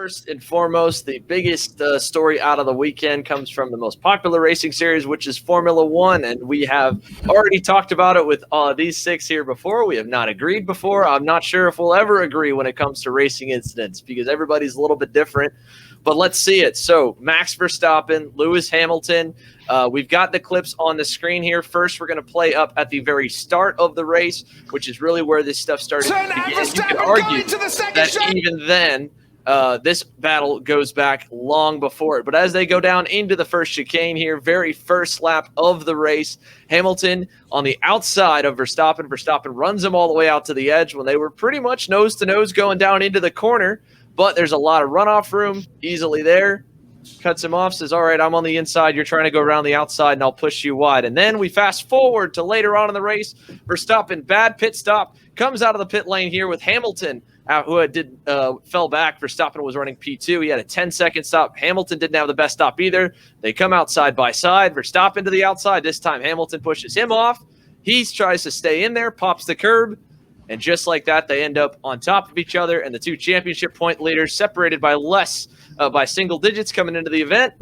First and foremost, the biggest story out of the weekend comes from the most popular racing series, which is Formula One. And we have already talked about it with these six here before. We have not agreed before. I'm not sure if we'll ever agree when it comes to racing incidents because everybody's a little bit different. But let's see it. So Max Verstappen, Lewis Hamilton. We've got the clips on the screen here. First, we're going to play up at the very start of the race, which is really where this stuff started. You can argue that even then, this battle goes back long before it. But as they go down into the first chicane here, very first lap of the race, Hamilton on the outside of Verstappen. Verstappen runs him all the way out to the edge when they were pretty much nose to nose going down into the corner. But there's a lot of runoff room easily there. Cuts him off, says, all right, I'm on the inside. You're trying to go around the outside, and I'll push you wide. And then we fast forward to later on in the race. Verstappen, bad pit stop, comes out of the pit lane here with Hamilton, who fell back. Verstappen was running P2. He had a 10-second stop. Hamilton didn't have the best stop either. They come out side by side. Verstappen to the outside. This time Hamilton pushes him off. He tries to stay in there, pops the curb. And just like that, they end up on top of each other, and the two championship point leaders, separated by by single digits coming into the event,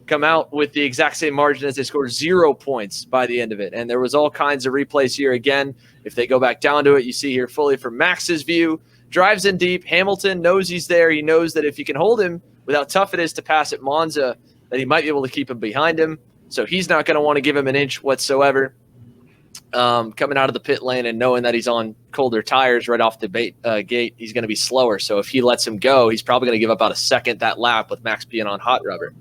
come out with the exact same margin as they scored 0 points by the end of it. And there was all kinds of replays here. Again, if they go back down to it, you see here fully from Max's view, drives in deep. Hamilton knows he's there. He knows that if he can hold him with how tough it is to pass at Monza, that he might be able to keep him behind him. So he's not going to want to give him an inch whatsoever. Coming out of the pit lane and knowing that he's on colder tires right off the gate, he's going to be slower. So if he lets him go, he's probably going to give about a second that lap with Max being on hot rubber.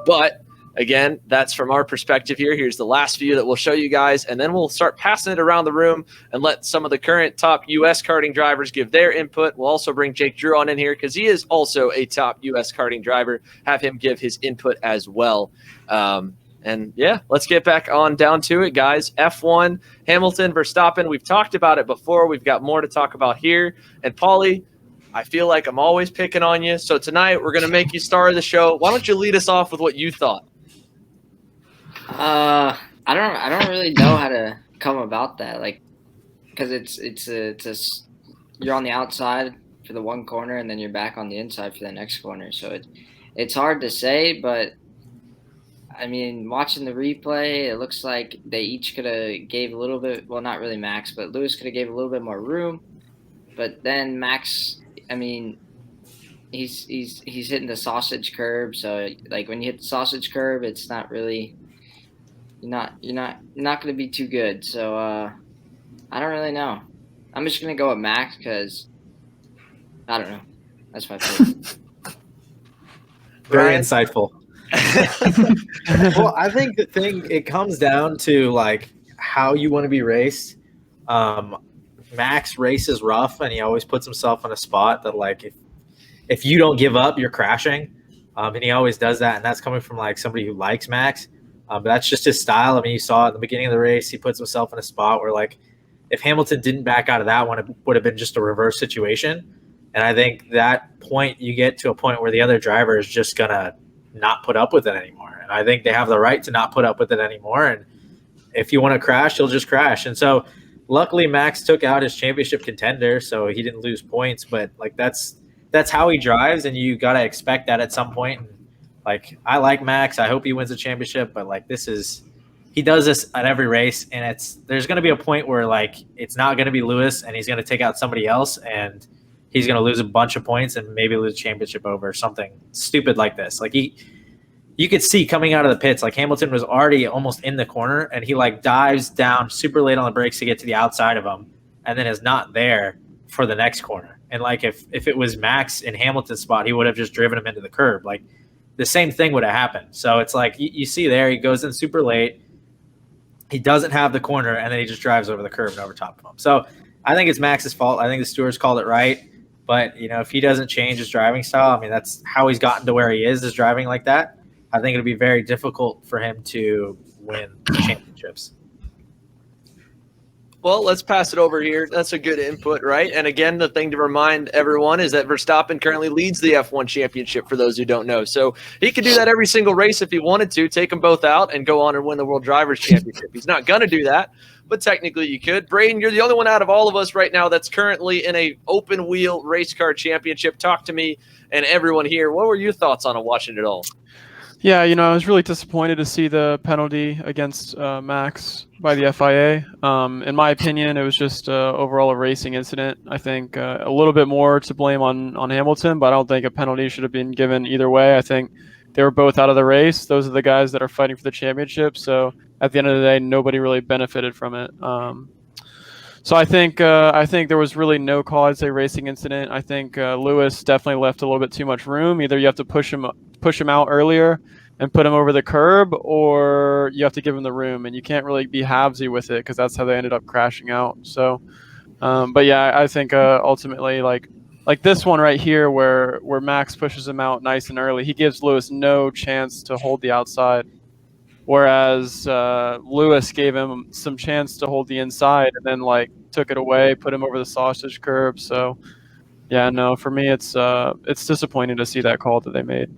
But again, that's from our perspective here. Here's the last view that we'll show you guys, and then we'll start passing it around the room and let some of the current top U.S. karting drivers give their input. We'll also bring Jake Drew on in here because he is also a top U.S. karting driver. Have him give his input as well. And yeah, let's get back on down to it, guys. F1, Hamilton, Verstappen. We've talked about it before. We've got more to talk about here. And Paulie, I feel like I'm always picking on you. So tonight we're going to make you star of the show. Why don't you lead us off with what you thought? I don't really know how to come about that. Like, because you're on the outside for the one corner and then you're back on the inside for the next corner. So it's hard to say, but I mean, watching the replay, it looks like they each could have gave a little bit. Well, not really Max, but Lewis could have gave a little bit more room. But then Max, I mean, he's hitting the sausage curb. So like when you hit the sausage curb, it's not really you're not going to be too good. So I don't really know. I'm just going to go with Max because I don't know. That's my pick. Very insightful. Well, I think it comes down to like how you want to be raced. Max races rough, and he always puts himself in a spot that like if you don't give up, you're crashing. And he always does that, and that's coming from like somebody who likes Max. But that's just his style. I mean, you saw at the beginning of the race, he puts himself in a spot where like if Hamilton didn't back out of that one, it would have been just a reverse situation. And I think that point, you get to a point where the other driver is just gonna not put up with it anymore. And I think they have the right to not put up with it anymore. And if you want to crash, you'll just crash. And so luckily Max took out his championship contender, so he didn't lose points, but like that's how he drives, and you got to expect that at some point. And like, I like Max. I hope he wins the championship, but like he does this at every race, and there's going to be a point where like it's not going to be Lewis and he's going to take out somebody else and he's going to lose a bunch of points and maybe lose a championship over something stupid like this. Like you could see coming out of the pits, like Hamilton was already almost in the corner and he like dives down super late on the brakes to get to the outside of him and then is not there for the next corner. And like if it was Max in Hamilton's spot, he would have just driven him into the curb. Like the same thing would have happened. So it's like you see there, he goes in super late. He doesn't have the corner and then he just drives over the curb and over top of him. So I think it's Max's fault. I think the stewards called it right. But, you know, if he doesn't change his driving style, I mean, that's how he's gotten to where he is driving like that. I think it'll be very difficult for him to win championships. Well, let's pass it over here. That's a good input, right? And again, the thing to remind everyone is that Verstappen currently leads the F1 championship, for those who don't know. So he could do that every single race if he wanted to, take them both out and go on and win the World Drivers' Championship. He's not going to do that. but technically you could. Braden, you're the only one out of all of us right now that's currently in a open wheel race car championship. Talk to me and everyone here. What were your thoughts on watching it all? Yeah, I was really disappointed to see the penalty against Max by the FIA. In my opinion, it was just overall a racing incident. I think a little bit more to blame on Hamilton, but I don't think a penalty should have been given either way. I think they were both out of the race. Those are the guys that are fighting for the championship. So at the end of the day, nobody really benefited from it. So I think there was really no call. I'd say racing incident. I think Lewis definitely left a little bit too much room. Either you have to push him out earlier and put him over the curb, or you have to give him the room, and you can't really be halvesy with it because that's how they ended up crashing out. So, but yeah, I think ultimately like this one right here where Max pushes him out nice and early, he gives Lewis no chance to hold the outside. Whereas Lewis gave him some chance to hold the inside and then took it away, put him over the sausage curb. So yeah, no, for me it's disappointing to see that call that they made.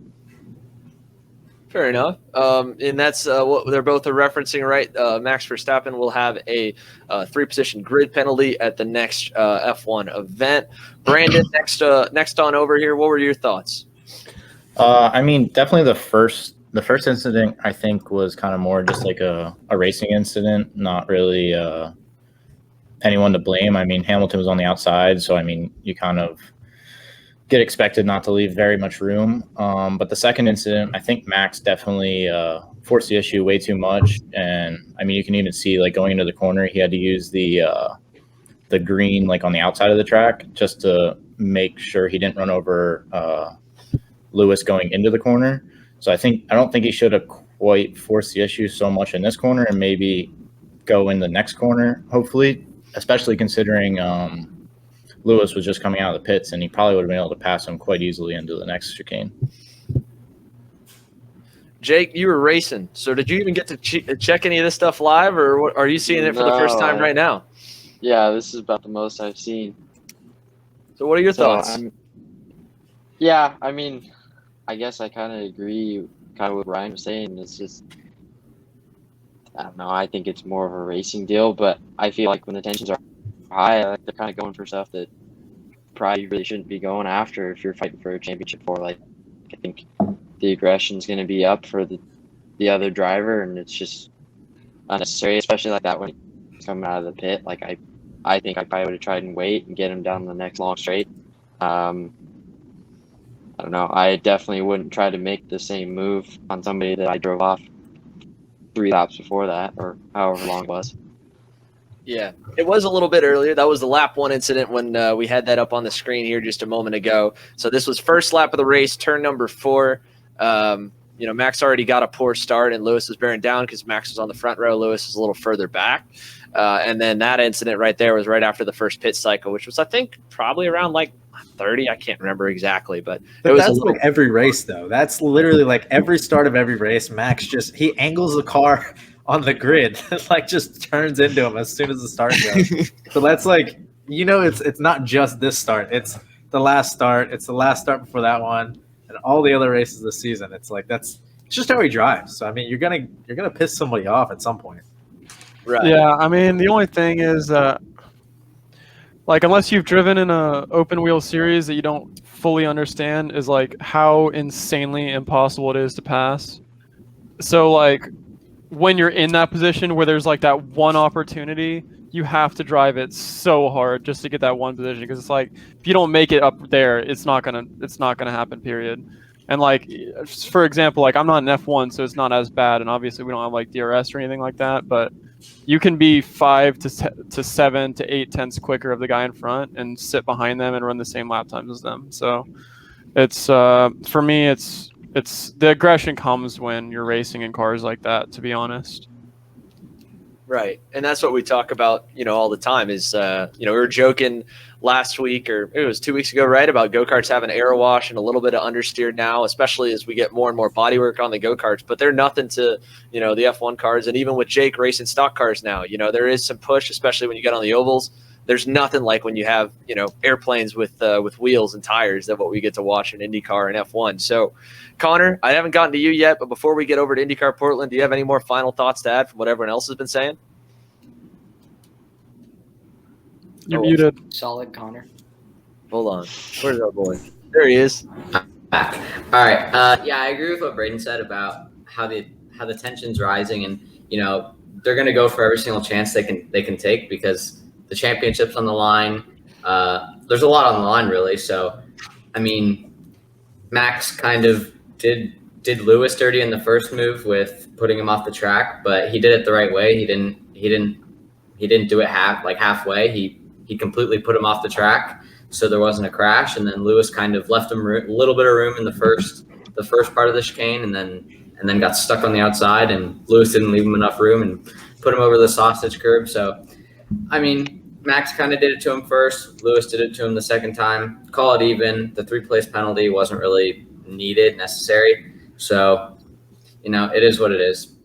Fair enough. And that's what they're both referencing, right? Max Verstappen will have a 3-position grid penalty at the next F1 event. Brandon, next on over here, what were your thoughts? I mean, definitely the first incident I think was kind of more just like a racing incident, not really anyone to blame. I mean, Hamilton was on the outside, so I mean, you kind of get expected not to leave very much room. But the second incident, I think Max definitely forced the issue way too much. And I mean, you can even see going into the corner, he had to use the green on the outside of the track just to make sure he didn't run over Lewis going into the corner. So I don't think he should have quite forced the issue so much in this corner, and maybe go in the next corner, hopefully, especially considering Lewis was just coming out of the pits, and he probably would have been able to pass him quite easily into the next chicane. Jake, you were racing, so did you even get to check any of this stuff live, or are you seeing it for the first time right now? Yeah, this is about the most I've seen. So what are your thoughts? Yeah, I mean, I guess I kind of agree with what Ryan was saying. It's just, I don't know, I think it's more of a racing deal, but I feel like when the tensions are high, they're kind of going for stuff that probably really shouldn't be going after if you're fighting for a championship for. I think the aggression is going to be up for the other driver, and it's just unnecessary, especially like that when he's coming out of the pit. I think I probably would have tried and wait and get him down the next long straight. I don't know. I definitely wouldn't try to make the same move on somebody that I drove off 3 laps before that, or however long it was. Yeah, it was a little bit earlier. That was the lap 1 incident when we had that up on the screen here just a moment ago. So this was first lap of the race, turn number 4. Max already got a poor start, and Lewis was bearing down because Max was on the front row. Lewis was a little further back. And then that incident right there was right after the first pit cycle, which was, I think, probably around 30. I can't remember exactly, but it was that's every race, though. That's literally every start of every race. Max he angles the car on the grid, just turns into him as soon as the start goes. So that's it's not just this start. It's the last start. It's the last start before that one, and all the other races this season. It's it's just how he drives. So I mean, you're gonna piss somebody off at some point. Right. Yeah, I mean, the only thing is, unless you've driven in a open wheel series that you don't fully understand, is how insanely impossible it is to pass. So when you're in that position where there's that one opportunity, you have to drive it so hard just to get that one position, because it's if you don't make it up there, it's not gonna happen. Period. And for example, I'm not an F1, so it's not as bad, and obviously we don't have DRS or anything like that, but you can be 5 to 7 to 8 tenths quicker of the guy in front and sit behind them and run the same lap times as them. So it's for me, it's the aggression comes when you're racing in cars like that, to be honest. Right. And that's what we talk about, all the time is, we were joking last week, or it was 2 weeks ago, right, about go-karts having aero wash and a little bit of understeer now, especially as we get more and more bodywork on the go-karts. But they're nothing to, the F1 cars. And even with Jake racing stock cars now, there is some push, especially when you get on the ovals. There's nothing like when you have, airplanes with wheels and tires that what we get to watch in IndyCar and F1. So, Connor, I haven't gotten to you yet, but before we get over to IndyCar Portland, do you have any more final thoughts to add from what everyone else has been saying? You're Oh, muted. Solid, Connor. hold on. Where's our boy? There he is. Back. All right. Yeah, I agree with what Braden said about how the tension's rising, and they're going to go for every single chance they can take because the championship's on the line. There's a lot on the line, really. So, I mean, Max kind of did Lewis dirty in the first move with putting him off the track, but he did it the right way. He didn't do it halfway. He completely put him off the track, so there wasn't a crash. And then Lewis kind of left him a little bit of room in the first part of the chicane, and then got stuck on the outside. And Lewis didn't leave him enough room and put him over the sausage curb. So, I mean, Max kind of did it to him first. Lewis did it to him the second time. Call it even. The 3-place penalty wasn't really necessary. So, it is what it is.